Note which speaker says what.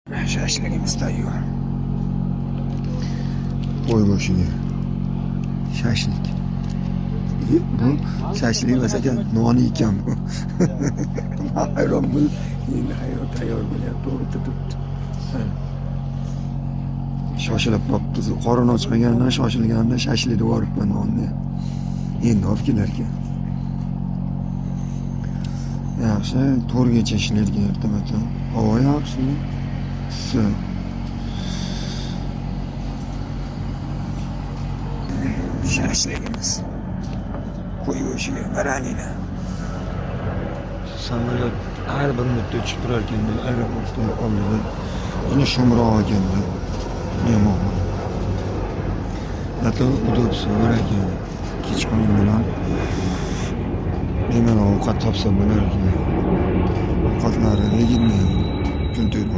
Speaker 1: Shashligimiz tayyor. Qo'y go'shtiga shashlik. Bu shashlik emas ekan, noni ekan bu. Hayron bu. Endi hayron tayyor bo'lyapti, to'g'ri turibdi. Shoshilib qolibdi. Qorin ochmagandan shoshilganda shashlikni yuboribman nonni. Endi olib kelar ekan. Yaxshi, 4gacha ishlarga ertamatdan. Havo yaxshi. Shashligimiz. Qo'y go'shtiga baranina. Samolyot har bir minutda uchib turar ekan, aeroportdan oldida. Uni shumroq ekanda. Mehmon. Hatto udobsi bor ekan. Kechqurun bilan bemalol ovqat topsa bo'lar ekan. Ovqatlari yegilmaydi. Kun to'yib